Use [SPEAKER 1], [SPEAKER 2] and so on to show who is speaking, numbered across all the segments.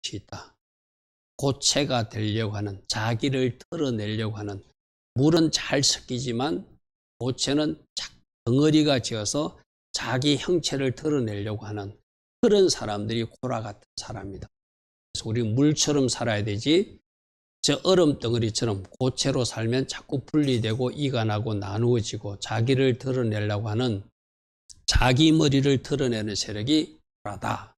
[SPEAKER 1] 것이 있다. 고체가 되려고 하는, 자기를 털어내려고 하는, 물은 잘 섞이지만 고체는 덩어리가 지어서 자기 형체를 털어내려고 하는 그런 사람들이 코라 같은 사람이다. 그래서 우리 물처럼 살아야 되지, 저 얼음 덩어리처럼 고체로 살면 자꾸 분리되고 이가 나고 나누어지고 자기를 드러내려고 하는, 자기 머리를 드러내는 세력이 코라다.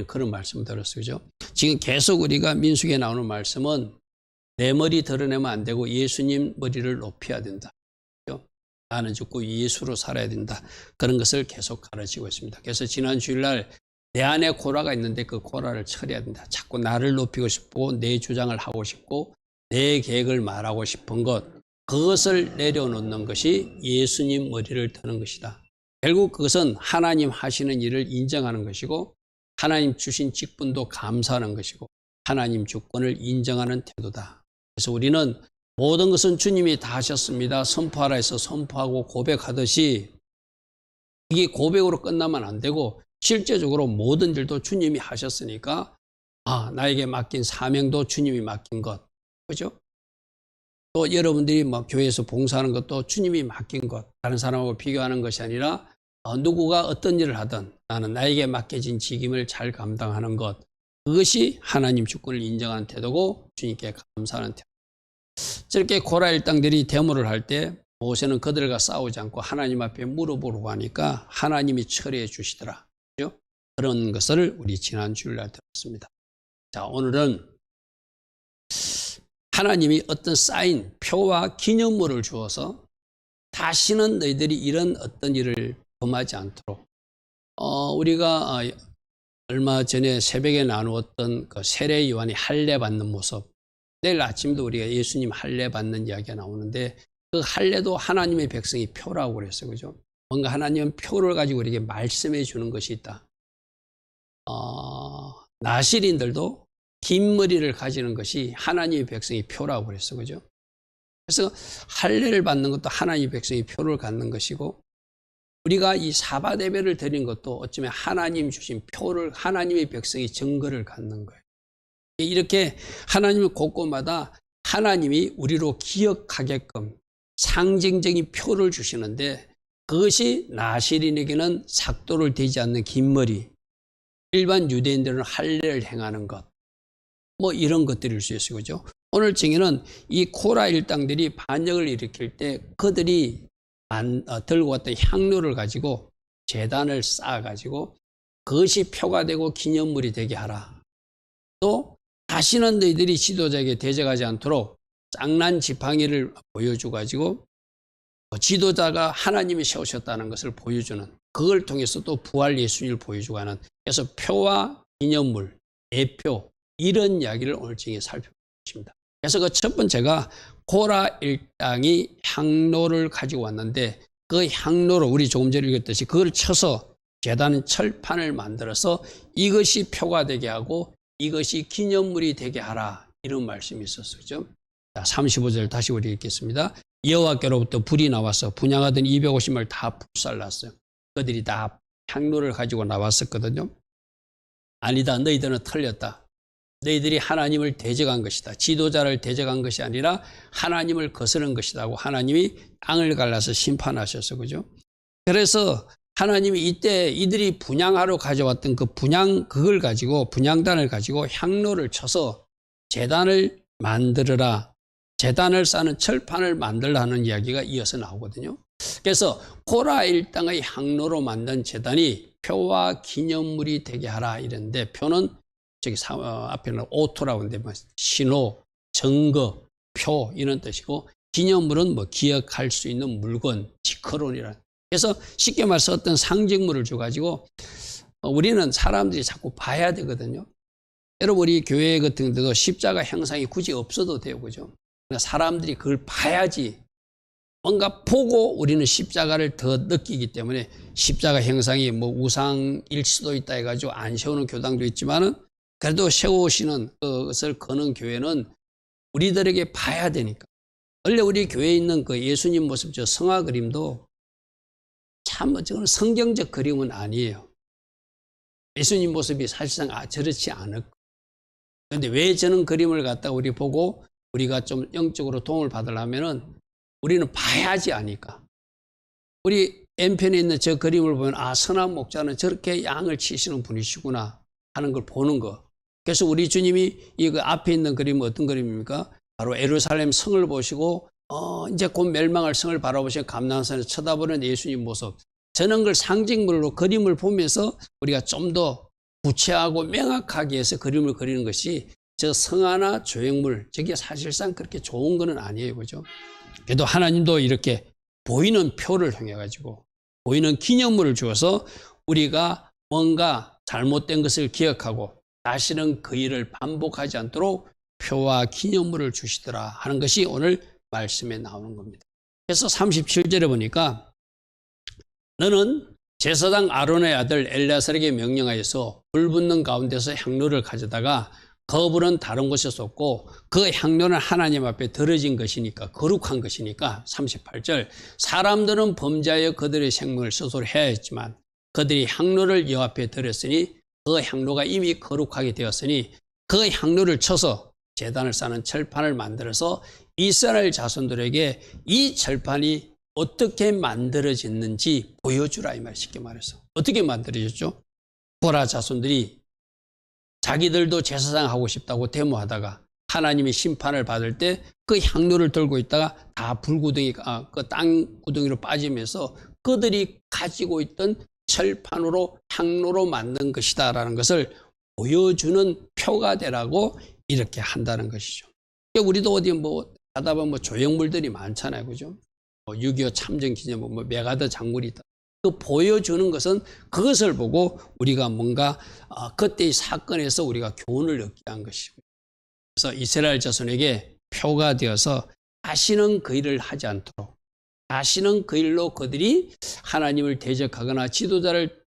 [SPEAKER 1] 그런 말씀을 들었어요. 그죠? 지금 계속 우리가 민수기에 나오는 말씀은 내 머리 드러내면 안 되고 예수님 머리를 높여야 된다. 그죠? 나는 죽고 예수로 살아야 된다. 그런 것을 계속 가르치고 있습니다. 그래서 지난 주일날 내 안에 코라가 있는데 그 코라를 처리해야 된다. 자꾸 나를 높이고 싶고 내 주장을 하고 싶고 내 계획을 말하고 싶은 것, 그것을 내려놓는 것이 예수님 머리를 드는 것이다. 결국 그것은 하나님 하시는 일을 인정하는 것이고 하나님 주신 직분도 감사하는 것이고 하나님 주권을 인정하는 태도다. 그래서 우리는 모든 것은 주님이 다 하셨습니다. 선포하라 해서 선포하고 고백하듯이 이게 고백으로 끝나면 안 되고 실제적으로 모든 일도 주님이 하셨으니까 나에게 맡긴 사명도 주님이 맡긴 것, 그죠? 또 여러분들이 교회에서 봉사하는 것도 주님이 맡긴 것, 다른 사람하고 비교하는 것이 아니라 누구가 어떤 일을 하든 나는 나에게 맡겨진 직임을 잘 감당하는 것, 그것이 하나님 주권을 인정하는 태도고 주님께 감사하는 태도. 저렇게 고라 일당들이 데모를 할 때 모세는 그들과 싸우지 않고 하나님 앞에 물어보려고 하니까 하나님이 처리해 주시더라. 그렇죠? 그런 것을 우리 지난 주일날 들었습니다. 자, 오늘은 하나님이 어떤 사인, 표와 기념물을 주어서 다시는 너희들이 이런 어떤 일을 범하지 않도록, 우리가 얼마 전에 새벽에 나누었던 그 세례 요한이 할례 받는 모습, 내일 아침도 우리가 예수님 할례 받는 이야기가 나오는데 그 할례도 하나님의 백성이 표라고 그랬어요. 그죠? 뭔가 하나님은 표를 가지고 우리에게 말씀해 주는 것이 있다. 나실인들도 긴 머리를 가지는 것이 하나님의 백성이 표라고 그랬어요. 그죠? 그래서 할례를 받는 것도 하나님의 백성이 표를 갖는 것이고 우리가 이 사바 예배를 드린 것도 어쩌면 하나님 주신 표를 하나님의 백성이 증거를 갖는 거예요. 이렇게 하나님의 곳곳마다 하나님이 우리로 기억하게끔 상징적인 표를 주시는데 그것이 나실인에게는 삭도를 대지 않는 긴 머리, 일반 유대인들은 할례를 행하는 것, 이런 것들일 수 있어요. 그죠? 오늘 증인은 이 코라 일당들이 반역을 일으킬 때 그들이 들고 왔던 향료를 가지고 제단을 쌓아가지고 그것이 표가 되고 기념물이 되게 하라. 또 다시는 너희들이 지도자에게 대적하지 않도록 장난 지팡이를 보여주고 가지고 지도자가 하나님이 세우셨다는 것을 보여주는, 그걸 통해서 또 부활 예수님을 보여주고 하는, 그래서 표와 기념물, 예표, 이런 이야기를 오늘 증인에 살펴보겠습니다. 그래서 그 첫 번째가 코라 일당이 향로를 가지고 왔는데 그 향로로 우리 조금 전에 읽었듯이 그걸 쳐서 제단 철판을 만들어서 이것이 표가 되게 하고 이것이 기념물이 되게 하라, 이런 말씀이 있었어요. 그죠? 자, 35절 다시 우리 읽겠습니다. 여호와께로부터 불이 나와서 분향하던 250명을 다 불살랐어요. 그들이 다 향로를 가지고 나왔었거든요. 아니다, 너희들은 틀렸다. 너희들이 하나님을 대적한 것이다. 지도자를 대적한 것이 아니라 하나님을 거스른 것이다 하고 하나님이 땅을 갈라서 심판하셨어. 그죠? 그래서 하나님이 이때 이들이 분향하러 가져왔던 그걸 가지고, 분향단을 가지고 향로를 쳐서 제단을 만들어라, 제단을 쌓는 철판을 만들라 하는 이야기가 이어서 나오거든요. 그래서 코라 일당의 향로로 만든 제단이 표와 기념물이 되게 하라 이랬는데, 표는 저기 앞에는 오토라고 하는데 신호, 증거, 표 이런 뜻이고, 기념물은 기억할 수 있는 물건, 지커론이라는. 그래서 쉽게 말해서 어떤 상징물을 줘가지고 우리는 사람들이 자꾸 봐야 되거든요. 여러분, 우리 교회 같은 데도 십자가 형상이 굳이 없어도 돼요. 그죠? 사람들이 그걸 봐야지, 뭔가 보고 우리는 십자가를 더 느끼기 때문에 십자가 형상이 우상일 수도 있다 해가지고 안 세우는 교당도 있지만은 그래도 세우시는 그것을 거는 교회는 우리들에게 봐야 되니까. 원래 우리 교회에 있는 그 예수님 모습, 저 성화 그림도 참 저건 성경적 그림은 아니에요. 예수님 모습이 사실상 저렇지 않을 거예요. 그런데 왜 저는 그림을 갖다가 우리 보고 우리가 좀 영적으로 도움을 받으려면은 우리는 봐야지 아니까. 우리 N편에 있는 저 그림을 보면 아, 선한 목자는 저렇게 양을 치시는 분이시구나 하는 걸 보는 거. 그래서 우리 주님이 이 그 앞에 있는 그림은 어떤 그림입니까? 바로 예루살렘 성을 보시고 이제 곧 멸망할 성을 바라보시고 감람산에서 쳐다보는 예수님 모습. 저는 그걸 상징물로 그림을 보면서 우리가 좀 더 구체하고 명확하게 해서 그림을 그리는 것이 저 성화나 조형물, 저게 사실상 그렇게 좋은 거는 아니에요. 그죠? 그래도 하나님도 이렇게 보이는 표를 통해 가지고 보이는 기념물을 주어서 우리가 뭔가 잘못된 것을 기억하고 다시는 그 일을 반복하지 않도록 표와 기념물을 주시더라 하는 것이 오늘 말씀에 나오는 겁니다. 그래서 37절에 보니까 너는 제사장 아론의 아들 엘리아살에게 명령하여서 불 붙는 가운데서 향로를 가져다가 그 불은 다른 곳에 쏟고 그 향로는 하나님 앞에 더러진 것이니까 거룩한 것이니까 38절 사람들은 범죄하여 그들의 생명을 스스로 해야 했지만 그들이 향로를 여호와 앞에 드렸으니 그 향로가 이미 거룩하게 되었으니 그 향로를 쳐서 제단을 쌓는 철판을 만들어서 이스라엘 자손들에게 이 철판이 어떻게 만들어졌는지 보여주라 이 말 쉽게 말해서 어떻게 만들어졌죠? 고라 자손들이 자기들도 제사장 하고 싶다고 데모하다가 하나님이 심판을 받을 때 그 향로를 들고 있다가 다 불구덩이가 그 땅구덩이로 빠지면서 그들이 가지고 있던 철판으로 향로로 만든 것이다라는 것을 보여주는 표가 되라고 이렇게 한다는 것이죠. 우리도 어디 뭐 가다 보면 조형물들이 많잖아요, 그죠? 6.25 참전 기념물, 메가더 작물이 있다. 그 보여주는 것은 그것을 보고 우리가 뭔가 그때의 사건에서 우리가 교훈을 얻게 한 것이고, 그래서 이스라엘 자손에게 표가 되어서 다시는 그 일을 하지 않도록, 다시는 그 일로 그들이 하나님을 대적하거나 지도자를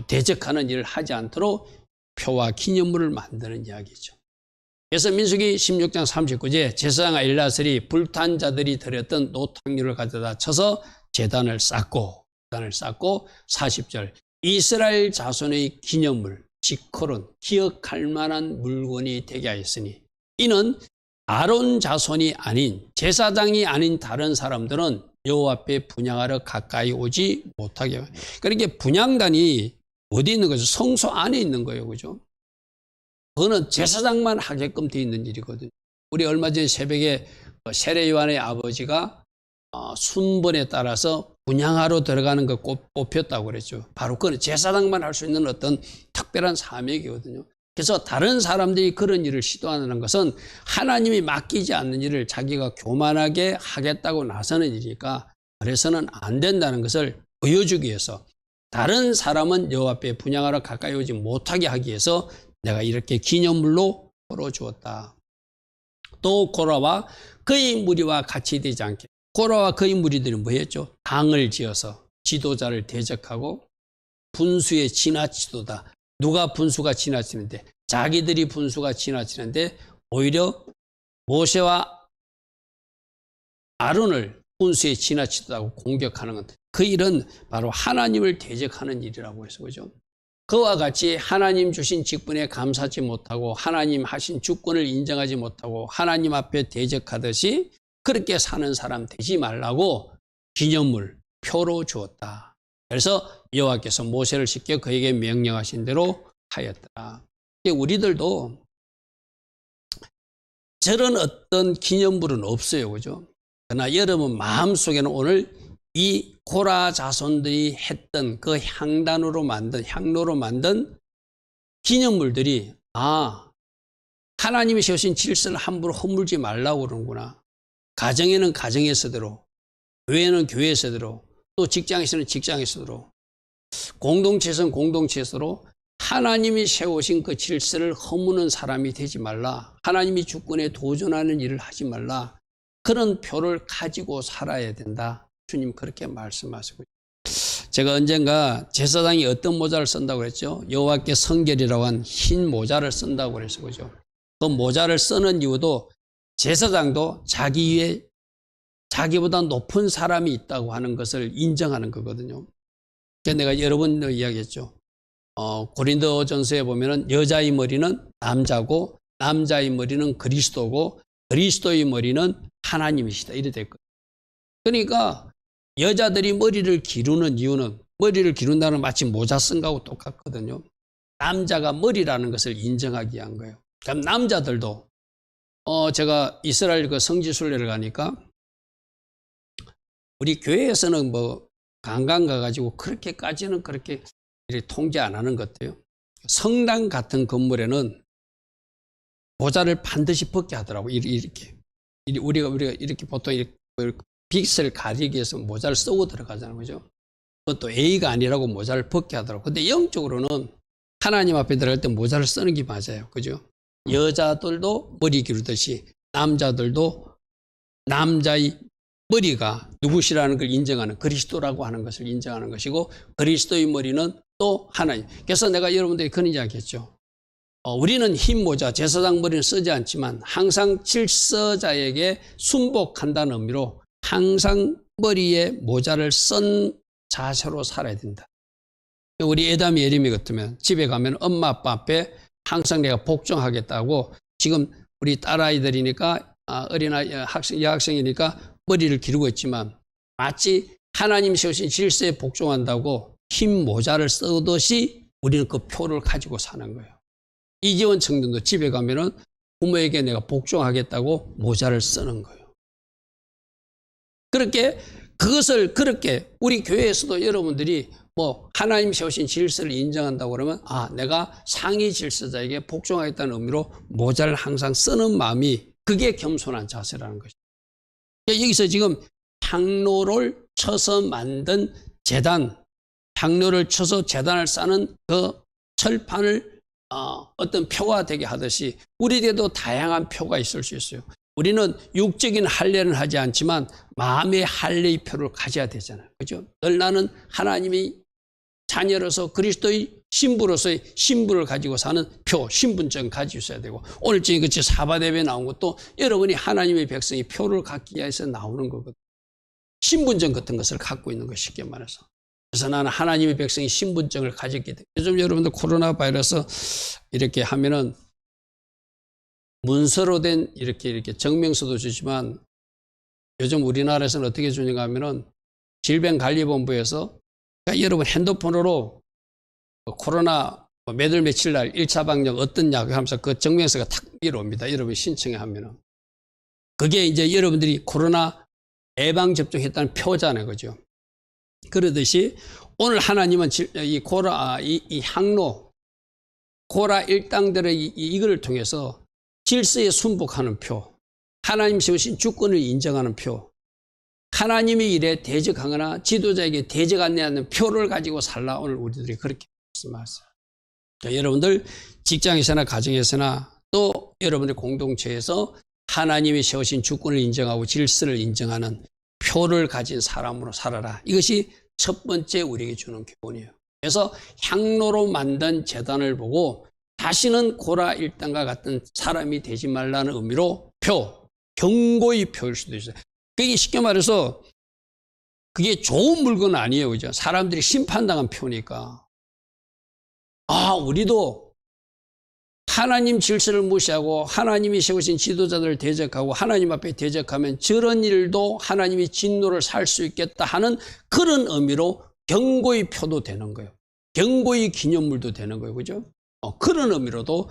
[SPEAKER 1] 대적하는 일을 하지 않도록 표와 기념물을 만드는 이야기죠. 그래서 민수기 16장 39제 제사장 엘리아살이 불탄 자들이 드렸던 노탕류를 가져다 쳐서 제단을 쌓고 40절 이스라엘 자손의 기념물 지컬은 기억할 만한 물건이 되게 하였으니 이는 아론 자손이 아닌 제사장이 아닌 다른 사람들은 여호와 앞에 분향하러 가까이 오지 못하게. 그러니까 분향단이 어디 있는 거죠? 성소 안에 있는 거예요, 그죠? 그거는 제사장만 하게끔 되어 있는 일이거든요. 우리 얼마 전에 새벽에 세례 요한의 아버지가 순번에 따라서 분향하러 들어가는 거 뽑혔다고 그랬죠. 바로 그건 제사장만 할 수 있는 어떤 특별한 사명이거든요. 그래서 다른 사람들이 그런 일을 시도하는 것은 하나님이 맡기지 않는 일을 자기가 교만하게 하겠다고 나서는 일이니까 그래서는 안 된다는 것을 보여주기 위해서 다른 사람은 여호와 앞에 분향하러 가까이 오지 못하게 하기 위해서 내가 이렇게 기념물로 걸어주었다. 또 고라와 그의 무리와 같이 되지 않게. 고라와 그의 무리들이 뭐 했죠? 당을 지어서 지도자를 대적하고 분수에 지나치도다. 누가 분수가 지나치는데? 자기들이 분수가 지나치는데 오히려 모세와 아론을 분수에 지나치다고 공격하는 것. 그 일은 바로 하나님을 대적하는 일이라고 해서 그죠? 그와 같이 하나님 주신 직분에 감사하지 못하고 하나님 하신 주권을 인정하지 못하고 하나님 앞에 대적하듯이 그렇게 사는 사람 되지 말라고 기념물, 표로 주었다. 그래서 여호와께서 모세를 시켜 그에게 명령하신 대로 하였더라. 우리들도 저런 어떤 기념물은 없어요, 그죠? 그러나 여러분 마음속에는 오늘 이 고라 자손들이 했던 그 향로로 만든 기념물들이 하나님이 세우신 질서를 함부로 허물지 말라고 그러는구나. 가정에는 가정에서대로, 교회는 교회에서대로, 또 직장에서는 직장에서대로, 공동체에서는 공동체에서로 하나님이 세우신 그 질서를 허무는 사람이 되지 말라. 하나님이 주권에 도전하는 일을 하지 말라. 그런 표를 가지고 살아야 된다. 주님 그렇게 말씀하시고, 제가 언젠가 제사장이 어떤 모자를 쓴다고 그랬죠? 여호와께 성결이라고 한 흰 모자를 쓴다고 그랬어, 그죠? 그 모자를 쓰는 이유도 제사장도 자기 위에 자기보다 높은 사람이 있다고 하는 것을 인정하는 거거든요. 그래서 내가 여러 번 이야기했죠. 고린도전서에 보면은 여자의 머리는 남자고 남자의 머리는 그리스도고 그리스도의 머리는 하나님이시다. 이래 됐거든요. 그러니까 여자들이 머리를 기르는 이유는 머리를 기른다는 마치 모자 쓴 거하고 똑같거든요. 남자가 머리라는 것을 인정하기 위한 거예요. 그럼 남자들도 제가 이스라엘 그 성지순례를 가니까 우리 교회에서는 뭐 관광 가가지고 그렇게까지는 그렇게 통제 안 하는 것 같아요. 성당 같은 건물에는 모자를 반드시 벗게 하더라고요. 이렇게. 우리가 이렇게 보통 이렇게 빛을 가리기 위해서 모자를 쓰고 들어가잖아요. 그죠? 그것도 A가 아니라고 모자를 벗게 하더라고요. 근데 영적으로는 하나님 앞에 들어갈 때 모자를 쓰는 게 맞아요. 그죠? 여자들도 머리 기르듯이 남자들도 남자의 머리가 누구시라는 걸 인정하는 그리스도라고 하는 것을 인정하는 것이고 그리스도의 머리는 또 하나님. 그래서 내가 여러분들이 그런 이야기했죠. 우리는 흰 모자, 제사장 머리는 쓰지 않지만 항상 질서자에게 순복한다는 의미로 항상 머리에 모자를 쓴 자세로 살아야 된다. 우리 에담이 예림이 같으면 집에 가면 엄마 아빠 앞에 항상 내가 복종하겠다고 지금 우리 딸아이들이니까 어린아이 여학생이니까 머리를 기르고 있지만 마치 하나님 세우신 질서에 복종한다고 흰 모자를 쓰듯이 우리는 그 표를 가지고 사는 거예요. 이지원 청년도 집에 가면은 부모에게 내가 복종하겠다고 모자를 쓰는 거예요. 그렇게 우리 교회에서도 여러분들이 뭐 하나님 세우신 질서를 인정한다고 그러면 내가 상위 질서자에게 복종하겠다는 의미로 모자를 항상 쓰는 마음이 그게 겸손한 자세라는 것이죠. 여기서 지금 향로를 쳐서 만든 제단, 향로를 쳐서 제단을 쌓는 그 철판을 어떤 표가 되게 하듯이 우리에게도 다양한 표가 있을 수 있어요. 우리는 육적인 할례는 하지 않지만 마음의 할례의 표를 가져야 되잖아요. 그죠? 늘 나는 하나님의 자녀로서 그리스도의 신부로서의 신부를 가지고 사는 표, 신분증 가지고 있어야 되고 오늘 지금 그치 사바대회에 나온 것도 여러분이 하나님의 백성이 표를 갖기 위해서 나오는 거거든요. 신분증 같은 것을 갖고 있는 것 쉽게 말해서. 그래서 나는 하나님의 백성이 신분증을 가졌기 때문에 요즘 여러분들 코로나 바이러스 이렇게 하면은 문서로 된 이렇게 증명서도 주지만 요즘 우리나라에서는 어떻게 주는가 하면은 질병관리본부에서 그러니까 여러분 핸드폰으로 코로나 몇월 며칠 날 1차 방역 어떤 약 하면서 그 증명서가 탁 밀어옵니다. 여러분이 신청해 하면은. 그게 이제 여러분들이 코로나 예방접종했다는 표잖아요. 그죠? 그러듯이 오늘 하나님은 이 항로, 고라 일당들의 이걸 통해서 질서에 순복하는 표, 하나님 세우신 주권을 인정하는 표, 하나님의 일에 대적하거나 지도자에게 대적 안내하는 표를 가지고 살라 오늘 우리들이 그렇게 말씀하세요. 여러분들 직장에서나 가정에서나 또 여러분들 공동체에서 하나님이 세우신 주권을 인정하고 질서를 인정하는 표를 가진 사람으로 살아라. 이것이 첫 번째 우리에게 주는 교훈이에요. 그래서 향로로 만든 제단을 보고 다시는 고라 일당과 같은 사람이 되지 말라는 의미로 표, 경고의 표일 수도 있어요. 그게 쉽게 말해서 그게 좋은 물건은 아니에요. 그죠? 사람들이 심판당한 표니까. 우리도 하나님 질서를 무시하고 하나님이 세우신 지도자들을 대적하고 하나님 앞에 대적하면 저런 일도 하나님이 진노를 살 수 있겠다 하는 그런 의미로 경고의 표도 되는 거예요. 경고의 기념물도 되는 거예요. 그죠? 그런 의미로도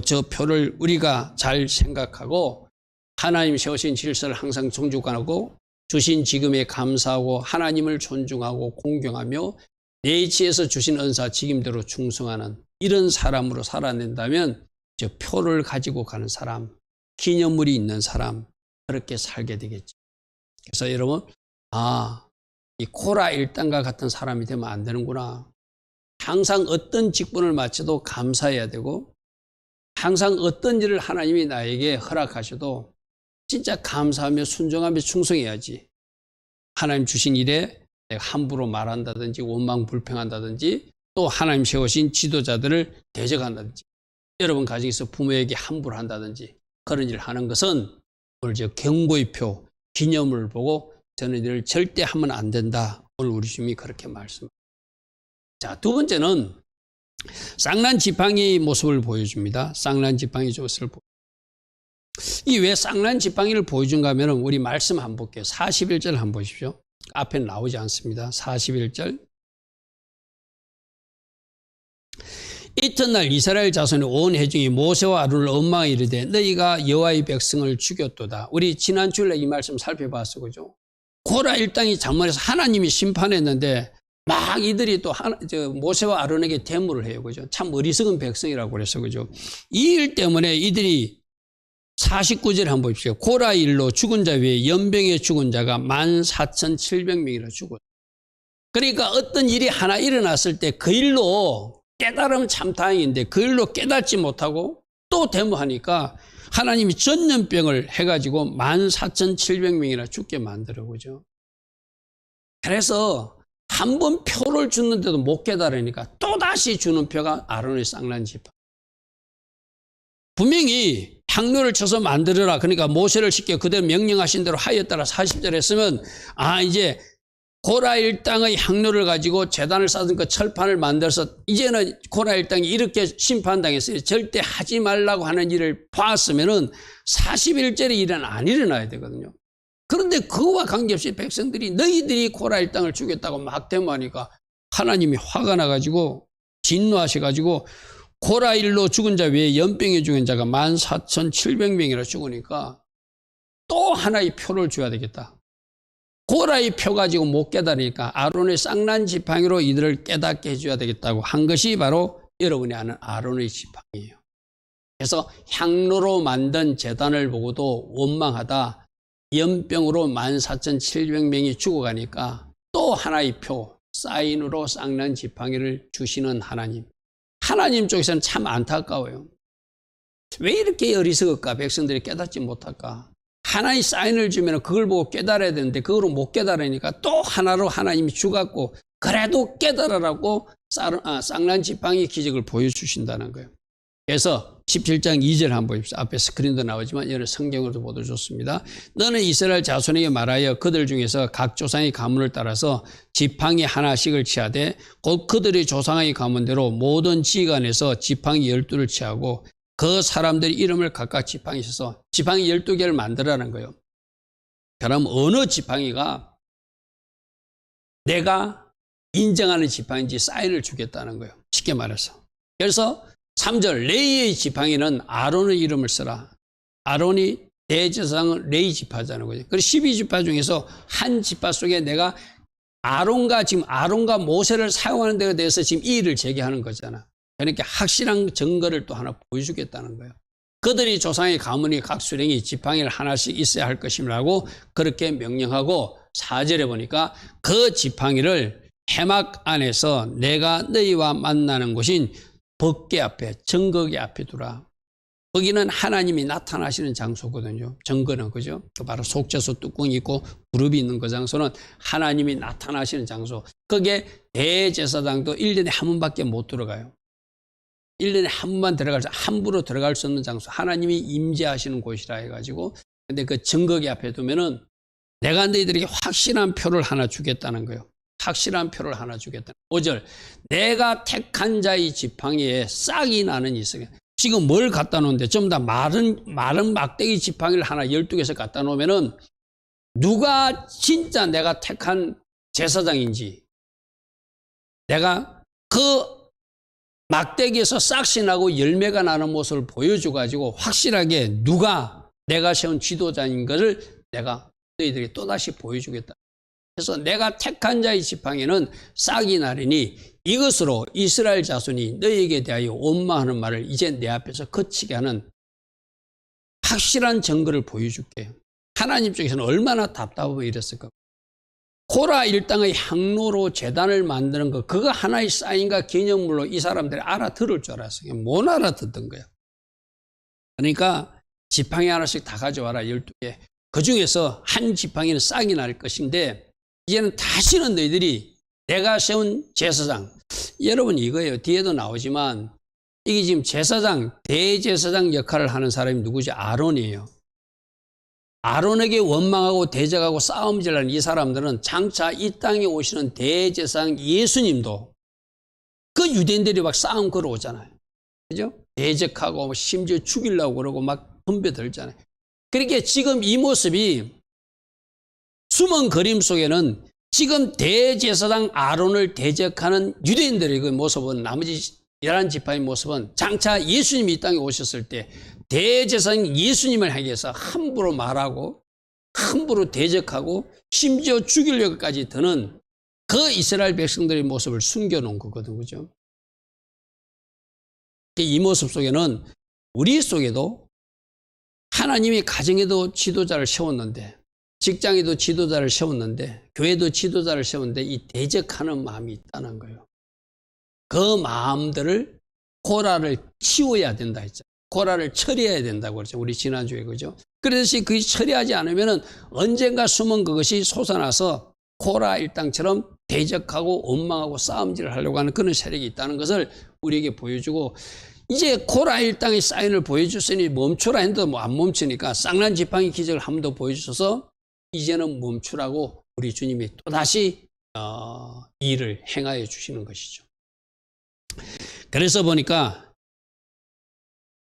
[SPEAKER 1] 저 표를 우리가 잘 생각하고 하나님 세우신 질서를 항상 존중하고 주신 지금에 감사하고 하나님을 존중하고 공경하며 내 지혜에서 주신 은사 직임대로 충성하는 이런 사람으로 살아낸다면 저 표를 가지고 가는 사람, 기념물이 있는 사람 그렇게 살게 되겠죠. 그래서 여러분 이 코라 일당과 같은 사람이 되면 안 되는구나. 항상 어떤 직분을 맡아도 감사해야 되고 항상 어떤 일을 하나님이 나에게 허락하셔도 진짜 감사하며 순종하며 충성해야지. 하나님 주신 일에 내가 함부로 말한다든지 원망불평한다든지 또 하나님 세우신 지도자들을 대적한다든지 여러분 가정에서 부모에게 함부로 한다든지 그런 일을 하는 것은 오늘 저 경고의 표, 기념을 보고 저는 이를 절대 하면 안 된다. 오늘 우리 주님이 그렇게 말씀합니다. 자, 두 번째는 쌍난 지팡이 모습을 보여줍니다. 쌍난 지팡이 모습을 이 왜 쌍난 지팡이를 보여준가 하면 우리 말씀 한번 볼게요. 41절 한번 보십시오. 앞에 나오지 않습니다. 41절. 이튿날 이스라엘 자손의 온 회중이 모세와 아론을 원망하여 이르되 너희가 여호와의 백성을 죽였도다. 우리 지난 주일에 이 말씀 살펴봤어, 그죠? 고라 일당이 잘못해서 하나님이 심판했는데 막 이들이 또 모세와 아론에게 대물을 해요, 그죠? 참 어리석은 백성이라고 그랬어, 그죠? 이 일 때문에 이들이 49절 한번 보십시오. 고라 일로 죽은 자 외에 연병에 죽은 자가 14,700명이나 죽었다. 그러니까 어떤 일이 하나 일어났을 때 그 일로 깨달으면 참 다행인데 그 일로 깨닫지 못하고 또 데모하니까 하나님이 전염병을 해가지고 14,700명이나 죽게 만들어, 그죠? 그래서 한 번 표를 주는데도 못 깨달으니까 또다시 주는 표가 아론의 쌍난 지팡이. 분명히 향로를 쳐서 만들어라. 그러니까 모세를 시켜 그대로 명령하신 대로 하였다라 40절 했으면 이제 고라 일당의 향로를 가지고 제단을 쌓은 그 철판을 만들어서 이제는 고라 일당이 이렇게 심판당했어요. 절대 하지 말라고 하는 일을 봤으면은 41절의 일은 안 일어나야 되거든요. 그런데 그와 관계없이 백성들이 너희들이 고라 일당을 죽였다고 막 데모하니까 하나님이 화가 나가지고 진노하셔가지고 고라 일로 죽은 자 외에 연병에 죽은 자가 14,700명이나 죽으니까 또 하나의 표를 줘야 되겠다. 고라의 표 가지고 못 깨달으니까 아론의 쌍난 지팡이로 이들을 깨닫게 해줘야 되겠다고 한 것이 바로 여러분이 아는 아론의 지팡이에요. 그래서 향로로 만든 제단을 보고도 원망하다 연병으로 14,700명이 죽어가니까 또 하나의 표, 사인으로 쌍난 지팡이를 주시는 하나님. 하나님 쪽에서는 참 안타까워요. 왜 이렇게 어리석을까? 백성들이 깨닫지 못할까? 하나의 사인을 주면 그걸 보고 깨달아야 되는데 그걸 못 깨달으니까 또 하나로 하나님이 주갖고 그래도 깨달으라고 쌍난 지팡이 기적을 보여주신다는 거예요. 그래서 17장 2절 한번 보십시오. 앞에 스크린도 나오지만 여러 성경으로도 보도 좋습니다. 너는 이스라엘 자손에게 말하여 그들 중에서 각 조상의 가문을 따라서 지팡이 하나씩을 취하되 곧 그들의 조상의 가문대로 모든 지간에서 지팡이 12를 취하고 그 사람들의 이름을 각각 지팡이 써서 지팡이 12개를 만들라는 거예요. 그럼 어느 지팡이가 내가 인정하는 지팡이인지 사인을 주겠다는 거예요. 쉽게 말해서. 그래서 3절 레이의 지팡이는 아론의 이름을 쓰라. 아론이 대제사장은 레이 지파자는 거죠. 그리고 12지파 중에서 한 지파 속에 내가 아론과 모세를 사용하는 데 대해서 지금 이의를 제기하는 거잖아. 그러니까 확실한 증거를 또 하나 보여주겠다는 거예요. 그들이 조상의 가문이 각 수령이 지팡이를 하나씩 있어야 할 것이라고 그렇게 명령하고 4절에 보니까 그 지팡이를 해막 안에서 내가 너희와 만나는 곳인 법궤 앞에 정거궤 앞에 두라. 거기는 하나님이 나타나시는 장소거든요. 정거는 그죠? 바로 속죄소 뚜껑이 있고 그룹이 있는 그 장소는 하나님이 나타나시는 장소. 거기에 대제사장도 1년에 한 번밖에 못 들어가요. 1년에 한 번만 함부로 들어갈 수 없는 장소. 하나님이 임재하시는 곳이라 해가지고. 근데 그 정거궤 앞에 두면은 내가 너희들에게 확실한 표를 하나 주겠다는 거예요. 확실한 표를 하나 주겠다. 5절 내가 택한 자의 지팡이에 싹이 나는 이삭. 지금 뭘 갖다 놓는데 전부 다 마른 막대기 지팡이를 하나 12개에서 갖다 놓으면은 누가 진짜 내가 택한 제사장인지 내가 그 막대기에서 싹이 나고 열매가 나는 모습을 보여줘가지고 확실하게 누가 내가 세운 지도자인 것을 내가 너희들에게 또다시 보여주겠다. 그래서 내가 택한 자의 지팡이는 싹이 나리니 이것으로 이스라엘 자손이 너희에게 대하여 원망하는 말을 이제 내 앞에서 그치게 하는 확실한 증거를 보여줄게. 하나님 쪽에서는 얼마나 답답하고 이랬을까. 고라 일당의 향로로 제단을 만드는 거 그거 하나의 사인과 기념물로 이 사람들이 알아들을 줄 알았어요. 못 알아듣던 거야. 그러니까 지팡이 하나씩 다 가져와라 12개. 그중에서 한 지팡이는 싹이 날 것인데 이제는 다시는 너희들이 내가 세운 제사장, 여러분 이거예요. 뒤에도 나오지만 이게 지금 제사장, 대제사장 역할을 하는 사람이 누구지? 아론이에요. 아론에게 원망하고 대적하고 싸움질하는 이 사람들은 장차 이 땅에 오시는 대제사장 예수님도 그 유대인들이 막 싸움 걸어오잖아요. 그죠? 대적하고 심지어 죽이려고 그러고 막 덤벼들잖아요. 그러니까 지금 이 모습이 숨은 그림 속에는 지금 대제사장 아론을 대적하는 유대인들의 그 모습은, 나머지 11지파의 모습은 장차 예수님이 이 땅에 오셨을 때 대제사장 예수님을 향해서 함부로 말하고 함부로 대적하고 심지어 죽이려고까지 드는 그 이스라엘 백성들의 모습을 숨겨놓은 거거든, 그죠? 이 모습 속에는 우리 속에도 하나님이 가정에도 지도자를 세웠는데, 직장에도 지도자를 세웠는데, 교회도 지도자를 세웠는데 이 대적하는 마음이 있다는 거예요. 그 마음들을 고라를 치워야 된다 했죠. 고라를 처리해야 된다고 그랬죠. 우리 지난주에, 그죠? 그래서 그 처리하지 않으면은 언젠가 숨은 그것이 솟아나서 고라 일당처럼 대적하고 원망하고 싸움질을 하려고 하는 그런 세력이 있다는 것을 우리에게 보여주고, 이제 고라 일당의 사인을 보여줬으니 멈추라 했는데 뭐 안 멈추니까 쌍난 지팡이 기적을 한 번 더 보여주셔서 이제는 멈추라고 우리 주님이 또다시 일을 행하여 주시는 것이죠. 그래서 보니까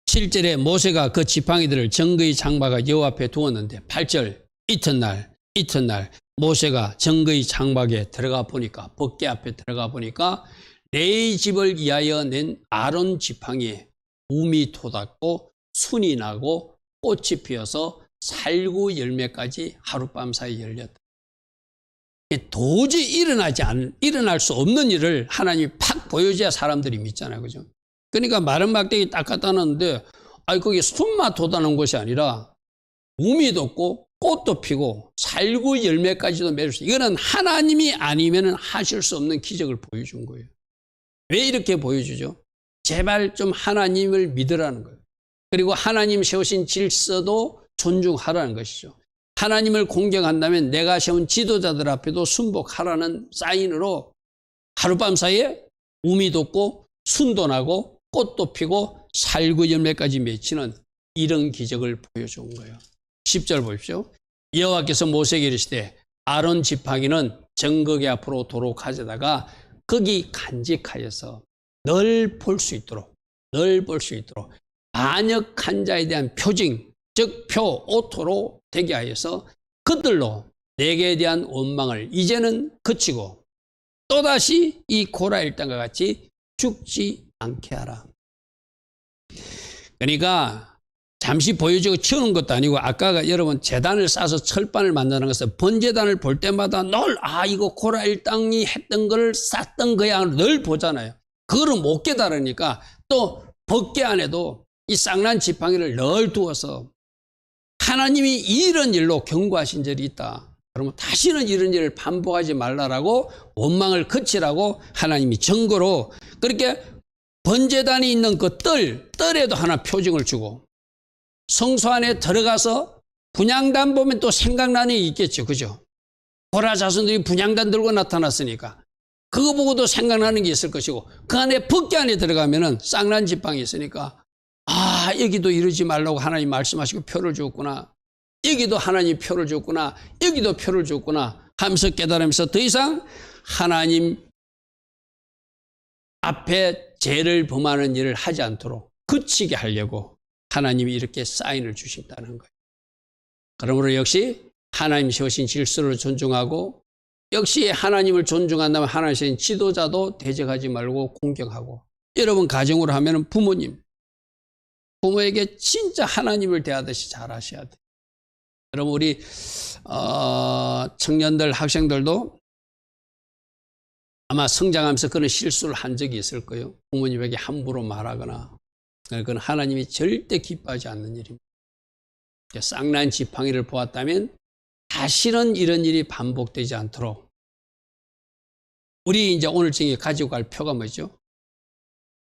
[SPEAKER 1] 7절에 모세가 그 지팡이들을 정거의 장막에 여호와 앞에 두었는데, 8절 이튿날 모세가 정거의 장막에 들어가 보니까, 법궤 앞에 들어가 보니까 레위 집을 위하여 낸 아론 지팡이에 움이 돋았고 순이 나고 꽃이 피어서 살구 열매까지 하룻밤 사이 열렸다. 도저히 일어날 수 없는 일을 하나님이 팍 보여줘야 사람들이 믿잖아요, 그죠? 그러니까 마른 막대기 딱 갖다 놨는데, 거기 순만 돋아난 것이 아니라 움이 돋고 꽃도 피고 살구 열매까지도 맺을 수, 이거는 하나님이 아니면 하실 수 없는 기적을 보여준 거예요. 왜 이렇게 보여주죠? 제발 좀 하나님을 믿으라는 거예요. 그리고 하나님 세우신 질서도 존중하라는 것이죠. 하나님을 공경한다면 내가 세운 지도자들 앞에도 순복하라는 사인으로 하룻밤 사이에 움이 돋고 순도 나고 꽃도 피고 살구 열매까지 맺히는 이런 기적을 보여준 거예요. 10절 보십시오. 여호와께서 모세에게 이르시되 아론 지팡이는 정거기 앞으로 도로 가져다가 거기 간직하여서 널 볼 수 있도록 반역한 자에 대한 표징, 즉 오토로 되게 하여서 그들로 내게 대한 원망을 이제는 그치고 또다시 이 고라 일당과 같이 죽지 않게 하라. 그러니까 잠시 보여주고 치우는 것도 아니고, 아까 여러분 제단을 싸서 철판을 만드는 것은 번제단을 볼 때마다 늘 이거 고라 일당이 했던 걸 쌌던 거야 늘 보잖아요. 그거를 못 깨달으니까 또 법궤 안에도 이 쌍난 지팡이를 늘 두어서 하나님이 이런 일로 경고하신 적이 있다. 그러면 다시는 이런 일을 반복하지 말라라고 원망을 그치라고 하나님이 증거로, 그렇게 번제단이 있는 그 뜰에도 하나 표징을 주고, 성소 안에 들어가서 분향단 보면 또 생각나는 게 있겠죠, 그죠? 고라 자손들이 분향단 들고 나타났으니까 그거 보고도 생각나는 게 있을 것이고, 그 안에 법궤 안에 들어가면은 쌍난 지팡이 있으니까 여기도 이러지 말라고 하나님 말씀하시고 표를 줬구나, 여기도 하나님 표를 줬구나, 여기도 표를 줬구나 하면서 깨달으면서 더 이상 하나님 앞에 죄를 범하는 일을 하지 않도록 그치게 하려고 하나님이 이렇게 사인을 주신다는 거예요. 그러므로 역시 하나님 세우신 질서를 존중하고, 역시 하나님을 존중한다면 하나님 세우신 지도자도 대적하지 말고 공경하고, 여러분 가정으로 하면 부모에게 진짜 하나님을 대하듯이 잘하셔야 돼요. 여러분 우리 청년들, 학생들도 아마 성장하면서 그런 실수를 한 적이 있을 거예요. 부모님에게 함부로 말하거나. 그건 하나님이 절대 기뻐하지 않는 일입니다. 쌍난 지팡이를 보았다면 다시는 이런 일이 반복되지 않도록, 우리 이제 오늘 저녁에 가지고 갈 표가 뭐죠?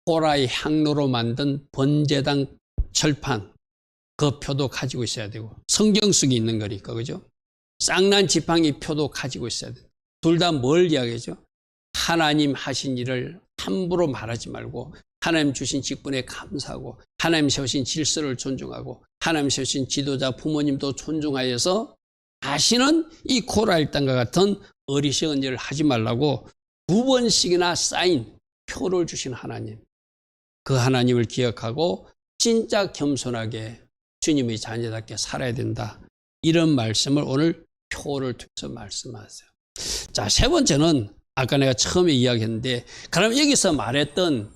[SPEAKER 1] 고라의 향로로 만든 번제단 철판, 그 표도 가지고 있어야 되고, 성경 속에 있는 거니까, 그죠? 쌍난 지팡이 표도 가지고 있어야 돼요. 둘 다 뭘 이야기하죠? 하나님 하신 일을 함부로 말하지 말고, 하나님 주신 직분에 감사하고, 하나님 세우신 질서를 존중하고, 하나님 세우신 지도자 부모님도 존중하여서 다시는 이 고라 일당과 같은 어리석은 일을 하지 말라고 2번씩이나 쌓인 표를 주신 하나님, 그 하나님을 기억하고 진짜 겸손하게 주님의 자녀답게 살아야 된다. 이런 말씀을 오늘 표를 통해서 말씀하세요. 자, 세 번째는 아까 내가 처음에 이야기했는데, 그럼 여기서 말했던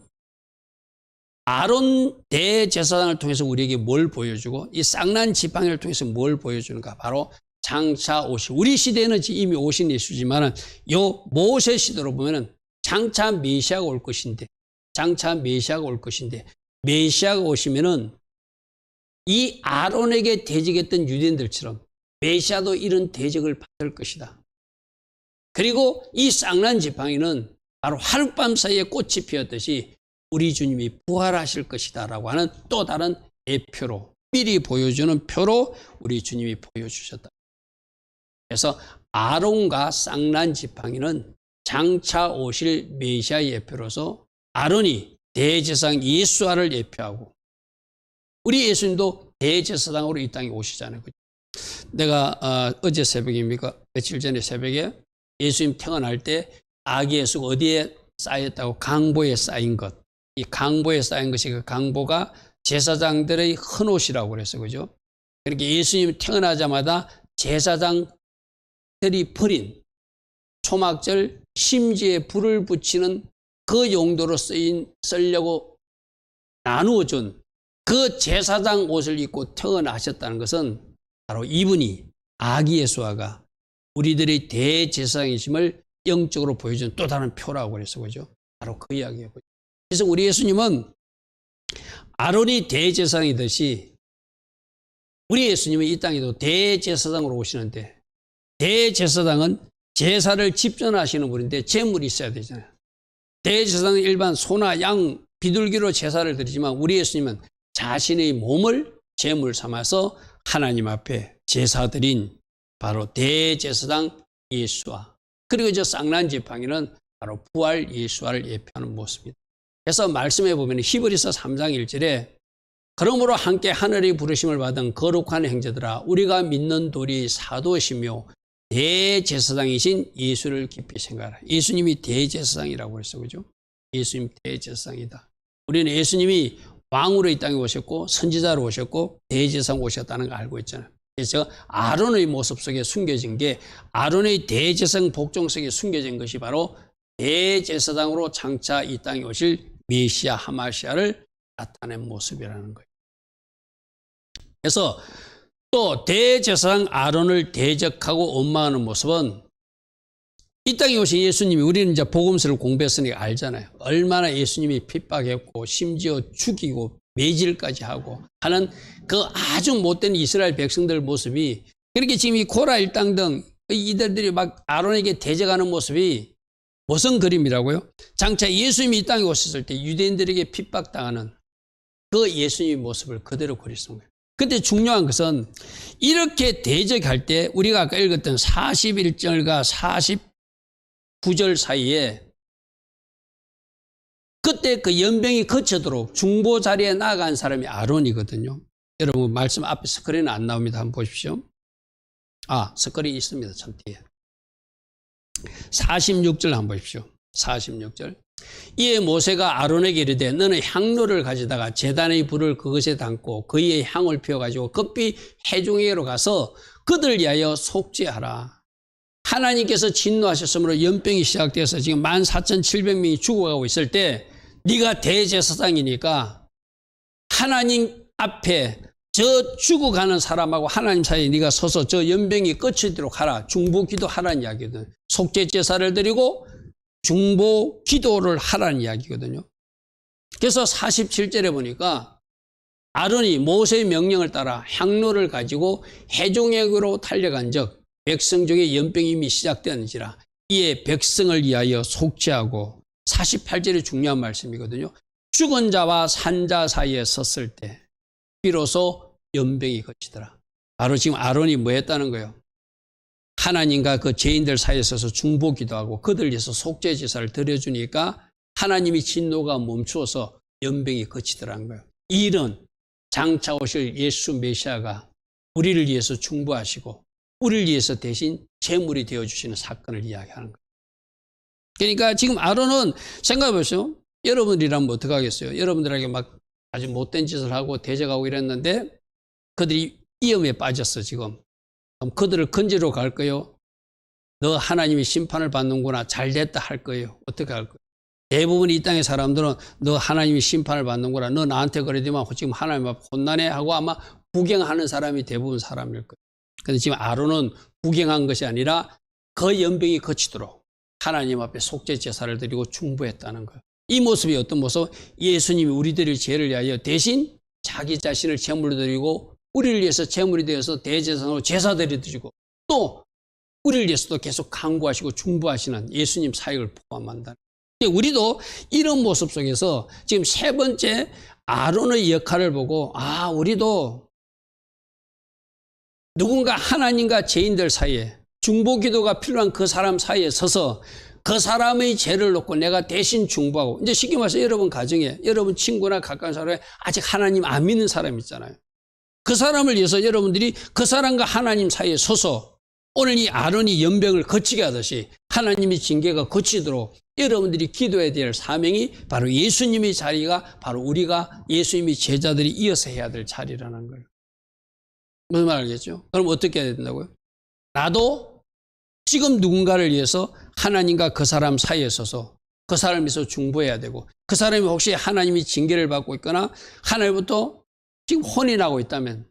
[SPEAKER 1] 아론 대제사장을 통해서 우리에게 뭘 보여주고 이 쌍난 지팡이를 통해서 뭘 보여주는가? 바로 장차 오실, 우리 시대에는 이미 오신 예수지만 요 모세 시대로 보면은 장차 메시아가 올 것인데, 메시아가 오시면은 이 아론에게 대적했던 유대인들처럼 메시아도 이런 대적을 받을 것이다. 그리고 이 쌍난 지팡이는 바로 하룻밤 사이에 꽃이 피었듯이 우리 주님이 부활하실 것이다 라고 하는 또 다른 예표로, 미리 보여주는 표로 우리 주님이 보여주셨다. 그래서 아론과 쌍난 지팡이는 장차 오실 메시아의 예표로서 아론이 대제사장 예수아를 예표하고 우리 예수님도 대제사장으로 이 땅에 오시잖아요. 내가 어제 새벽입니까? 며칠 전에 새벽에 예수님 태어날 때 아기 예수가 어디에 쌓였다고? 강보에 쌓인 것. 이 강보에 쌓인 것이, 그 강보가 제사장들의 헌옷이라고 그랬어요. 그죠? 그렇게 예수님 태어나자마자 제사장들이 버린 초막절 심지에 불을 붙이는 그 용도로 쓰려고 나누어준 그 제사장 옷을 입고 태어나셨다는 것은 바로 이분이 아기 예수아가 우리들의 대제사장이심을 영적으로 보여준 또 다른 표라고 그랬어. 그죠? 바로 그 이야기예요. 그래서 우리 예수님은 아론이 대제사장이듯이 우리 예수님은 이 땅에도 대제사장으로 오시는데, 대제사장은 제사를 집전하시는 분인데 제물이 있어야 되잖아요. 대제사장은 일반 소나 양, 비둘기로 제사를 드리지만 우리 예수님은 자신의 몸을 제물 삼아서 하나님 앞에 제사 드린 바로 대제사장 예수아, 그리고 저 쌍난 지팡이는 바로 부활 예수아를 예표하는 모습입니다. 그래서 말씀해 보면 히브리서 3장 1절에 그러므로 함께 하늘의 부르심을 받은 거룩한 형제들아, 우리가 믿는 돌이 사도시며 대제사장이신 예수를 깊이 생각하라. 예수님이 대제사장이라고 그랬어. 그죠? 예수님 대제사장이다. 우리는 예수님이 왕으로 이 땅에 오셨고 선지자로 오셨고 대제사장 오셨다는 걸 알고 있잖아요. 그래서 아론의 모습 속에 숨겨진 게, 아론의 대제사장 복종 속에 숨겨진 것이 바로 대제사장으로 장차 이 땅에 오실 메시아 하마시아를 나타낸 모습이라는 거예요. 그래서 또 대제사장 아론을 대적하고 원망하는 모습은 이 땅에 오신 예수님이, 우리는 이제 복음서를 공부했으니까 알잖아요. 얼마나 예수님이 핍박했고 심지어 죽이고 매질까지 하고 하는 그 아주 못된 이스라엘 백성들 모습이, 그렇게 지금 이 고라 일당 등 이들이 막 아론에게 대적하는 모습이 무슨 그림이라고요? 장차 예수님이 이 땅에 오셨을 때 유대인들에게 핍박당하는 그 예수님의 모습을 그대로 그리는 거예요. 근데 중요한 것은 이렇게 대적할 때 우리가 아까 읽었던 41절과 49절 사이에 그때 그 연병이 거쳐도록 중보 자리에 나아간 사람이 아론이거든요. 여러분 말씀 앞에 스크린은 안 나옵니다. 한번 보십시오. 스크린이 있습니다. 참 뒤에. 46절 한번 보십시오. 46절. 이에 모세가 아론에게 이르되 너는 향로를 가져다가 제단의 불을 그것에 담고 그의 향을 피워가지고 급히 회중에게로 가서 그들 위하여 속죄하라. 하나님께서 진노하셨으므로 연병이 시작되어서 지금 14,700명이 죽어가고 있을 때 네가 대제사장이니까 하나님 앞에 저 죽어가는 사람하고 하나님 사이에 네가 서서 저 연병이 끝이도록 하라. 중보 기도하라는 이야기거든요. 속죄 제사를 드리고 중보 기도를 하라는 이야기거든요. 그래서 47절에 보니까 아론이 모세의 명령을 따라 향로를 가지고 회중에게로 달려간 적 백성 중에 연병이 이미 시작되었는지라 이에 백성을 위하여 속죄하고, 48절이 중요한 말씀이거든요. 죽은 자와 산 자 사이에 섰을 때 비로소 연병이 그치더라. 바로 지금 아론이 뭐 했다는 거예요? 하나님과 그 죄인들 사이에 서서 중보 기도하고 그들 위해서 속죄 제사를 드려주니까 하나님이 진노가 멈추어서 연병이 그치더라는 거예요. 이 일은 장차 오실 예수 메시아가 우리를 위해서 중보하시고 우리를 위해서 대신 제물이 되어주시는 사건을 이야기하는 거예요. 그러니까 지금 아론은 생각해 보세요. 여러분들이라면 어떡하겠어요? 여러분들에게 막 아주 못된 짓을 하고 대적하고 이랬는데 그들이 위험에 빠졌어 지금. 그럼 그들을 건지러 갈까요? 너 하나님이 심판을 받는구나, 잘됐다 할 거예요? 어떻게 할 거예요? 대부분 이 땅의 사람들은 너 하나님이 심판을 받는구나, 너 나한테 그러지만 지금 하나님 앞에 혼나네 하고 아마 구경하는 사람이 대부분 사람일 거예요. 근데 지금 아론은 구경한 것이 아니라 그 연병이 그치도록 하나님 앞에 속죄 제사를 드리고 중보했다는 거예요. 이 모습이 어떤 모습? 예수님이 우리들의 죄를 위하여 대신 자기 자신을 제물로 드리고 우리를 위해서 제물이 되어서 대제사장으로 제사들이 드리고 또 우리를 위해서도 계속 간구하시고 중보하시는 예수님 사역을 포함한다. 우리도 이런 모습 속에서 지금 세 번째 아론의 역할을 보고 우리도 누군가 하나님과 죄인들 사이에 중보기도가 필요한 그 사람 사이에 서서 그 사람의 죄를 놓고 내가 대신 중보하고, 이제 쉽게 말해서 여러분 가정에 여러분 친구나 가까운 사람에 아직 하나님 안 믿는 사람 있잖아요. 그 사람을 위해서 여러분들이 그 사람과 하나님 사이에 서서 오늘 이 아론이 연병을 거치게 하듯이 하나님의 징계가 거치도록 여러분들이 기도해야 될 사명이 바로 예수님의 자리가 바로 우리가 예수님의 제자들이 이어서 해야 될 자리라는 거예요. 무슨 말 알겠죠? 그럼 어떻게 해야 된다고요? 나도 지금 누군가를 위해서 하나님과 그 사람 사이에 서서 그 사람을 위해서 중보해야 되고, 그 사람이 혹시 하나님이 징계를 받고 있거나 하나님부터 지금 혼이 나고 있다면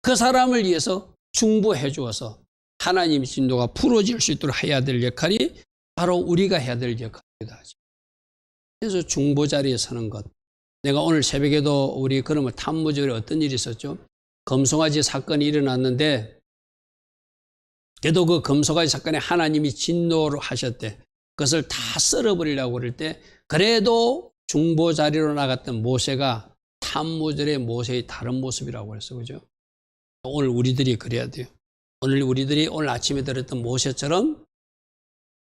[SPEAKER 1] 그 사람을 위해서 중보해 주어서 하나님의 진도가 풀어질 수 있도록 해야 될 역할이 바로 우리가 해야 될 역할이다. 그래서 중보 자리에 서는 것. 내가 오늘 새벽에도 우리 그러면 탐무절에 어떤 일이 있었죠? 검송아지 사건이 일어났는데 그래도 그 검송아지 사건에 하나님이 진노를 하셨대. 그것을 다 썰어버리려고 그럴 때 그래도 중보 자리로 나갔던 모세가 탐무절의 모세의 다른 모습이라고 그랬어. 그죠? 오늘 우리들이 그래야 돼요. 오늘 우리들이 오늘 아침에 들었던 모세처럼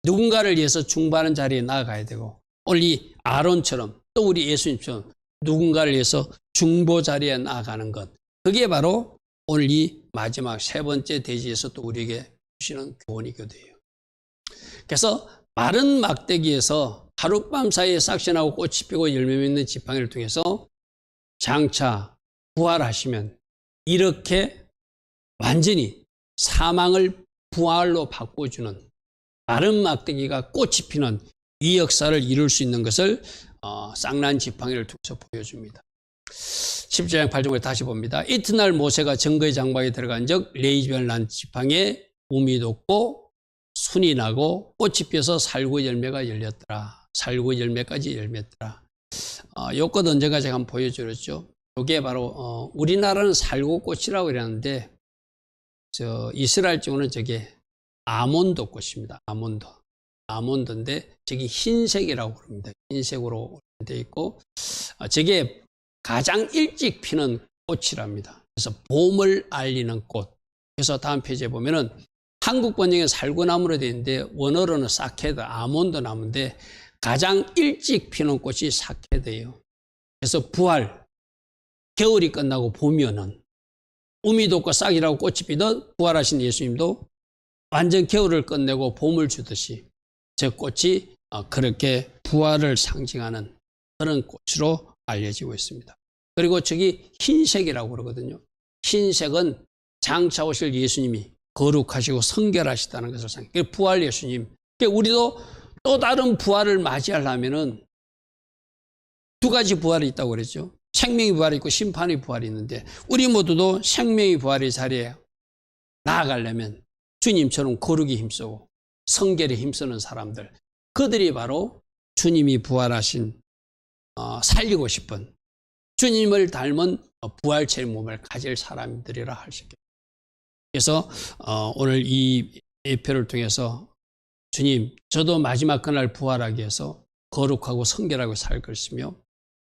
[SPEAKER 1] 누군가를 위해서 중보하는 자리에 나아가야 되고, 오늘 이 아론처럼 또 우리 예수님처럼 누군가를 위해서 중보 자리에 나아가는 것. 그게 바로 오늘 이 마지막 세 번째 대지에서 또 우리에게 주시는 교훈이거든요. 그래서 마른 막대기에서 하룻밤 사이에 싹시 나고 꽃이 피고 열매 맺는 지팡이를 통해서 장차 부활하시면 이렇게 완전히 사망을 부활로 바꿔주는 마른 막대기가 꽃이 피는 이 역사를 이룰 수 있는 것을 쌍난 지팡이를 통해서 보여줍니다. 10장 8절에 다시 봅니다. 이튿날 모세가 정거의 장막에 들어간 적 레이지별 난 지팡이에 우미 돋고 순이 나고 꽃이 피어서 살구 열매가 열렸더라. 살구 열매까지 열렸더라. 요것 언젠가 제가 한번 보여드렸죠. 이게 바로 우리나라는 살구꽃이라고 이러는데 이스라엘 쪽은 저게 아몬드 꽃입니다. 아몬드인데 저기 흰색이라고 그럽니다. 흰색으로 되어 있고 저게 가장 일찍 피는 꽃이랍니다. 그래서 봄을 알리는 꽃. 그래서 다음 페이지에 보면은 한국 번역에 살구나무로 되어 있는데 원어로는 사케드, 아몬드 나무인데 가장 일찍 피는 꽃이 사케드예요. 그래서 부활, 겨울이 끝나고 봄이 오는 우미 돋고 싹이라고 꽃이 피던 부활하신 예수님도 완전 겨울을 끝내고 봄을 주듯이 저 꽃이 그렇게 부활을 상징하는 그런 꽃으로 알려지고 있습니다. 그리고 저기 흰색이라고 그러거든요. 흰색은 장차 오실 예수님이 거룩하시고 성결하시다는 것을 상징해요. 부활 예수님. 우리도 또 다른 부활을 맞이하려면은 두 가지 부활이 있다고 그랬죠. 생명의 부활이 있고 심판의 부활이 있는데 우리 모두도 생명의 부활의 자리에 나아가려면 주님처럼 거룩에 힘쓰고 성결에 힘쓰는 사람들, 그들이 바로 주님이 부활하신 살리고 싶은 주님을 닮은 부활체의 몸을 가질 사람들이라 할 수 있겠습니다. 그래서 오늘 이 예표를 통해서 주님, 저도 마지막 그날 부활하기 위해서 거룩하고 성결하고 살 것이며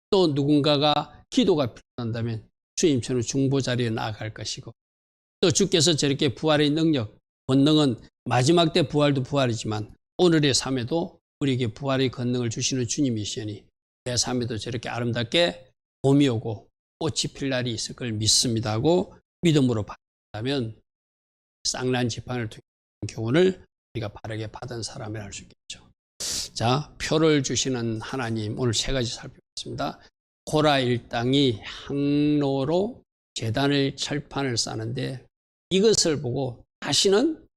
[SPEAKER 1] 또 누군가가 기도가 필요한다면 주님처럼 중보 자리에 나아갈 것이고 또 주께서 저렇게 부활의 능력, 권능은 마지막 때 부활도 부활이지만 오늘의 삶에도 우리에게 부활의 권능을 주시는 주님이시니 내 삶에도 저렇게 아름답게 봄이 오고 꽃이 필 날이 있을 걸 믿습니다 하고 믿음으로 받는다면 쌍난 지팡이를 통한 교훈을 우리가 바르게 받은 사람이라 할 수 있겠죠. 자, 표를 주시는 하나님, 오늘 세 가지 살펴봤습니다. 고라 일당이 항로로 제단을 철판을 쌓는데 이것을 보고 다시는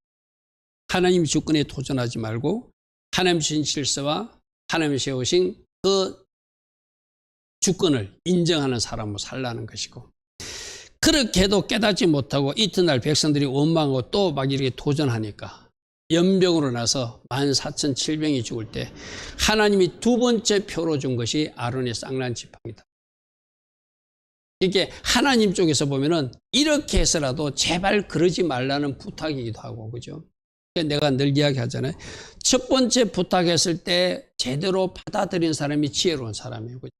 [SPEAKER 1] 하나님 주권에 도전하지 말고 하나님 주신 질서와 하나님이 세우신 그 주권을 인정하는 사람으로 살라는 것이고, 그렇게 해도 깨닫지 못하고 이튿날 백성들이 원망하고 또 막 이렇게 도전하니까 연병으로 나서 14,700이 죽을 때 하나님이 두 번째 표로 준 것이 아론의 쌍난 지팡이다. 이게 하나님 쪽에서 보면은 이렇게 해서라도 제발 그러지 말라는 부탁이기도 하고, 그죠? 내가 늘 이야기하잖아요. 첫 번째 부탁했을 때 제대로 받아들인 사람이 지혜로운 사람이에요. 그죠?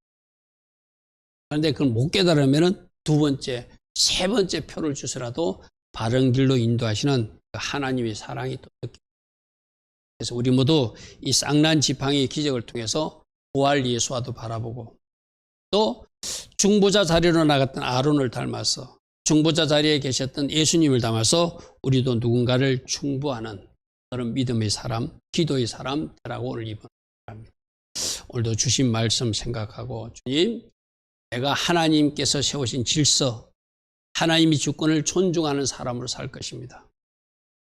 [SPEAKER 1] 그런데 그걸 못 깨달으면은 두 번째, 세 번째 표를 주서라도 바른 길로 인도하시는 하나님의 사랑이 또 느껴져요. 그래서 우리 모두 이 쌍난 지팡이의 기적을 통해서 부활 예수와도 바라보고, 또 중보자 자리로 나갔던 아론을 닮아서 중보자 자리에 계셨던 예수님을 닮아서 우리도 누군가를 중보하는 그런 믿음의 사람, 기도의 사람 되라고 오늘 이번 합니다. 오늘도 주신 말씀 생각하고, 주님, 내가 하나님께서 세우신 질서, 하나님이 주권을 존중하는 사람으로 살 것입니다.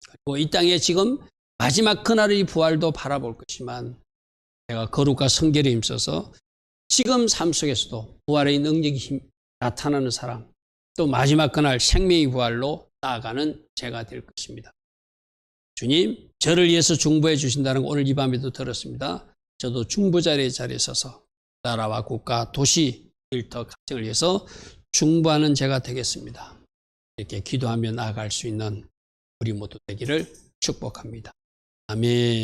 [SPEAKER 1] 그리고 이 땅에 지금 마지막 그날의 부활도 바라볼 것이지만 내가 거룩과 성결에 힘써서 지금 삶 속에서도 부활의 능력이 나타나는 사람, 또 마지막 그날 생명의 부활로 나아가는 제가 될 것입니다. 주님, 저를 위해서 중보해 주신다는 거 오늘 이 밤에도 들었습니다. 저도 중보자의 자리에 서서 나라와 국가, 도시, 일터, 가정을 위해서 중보하는 제가 되겠습니다. 이렇게 기도하며 나아갈 수 있는 우리 모두 되기를 축복합니다. 아멘.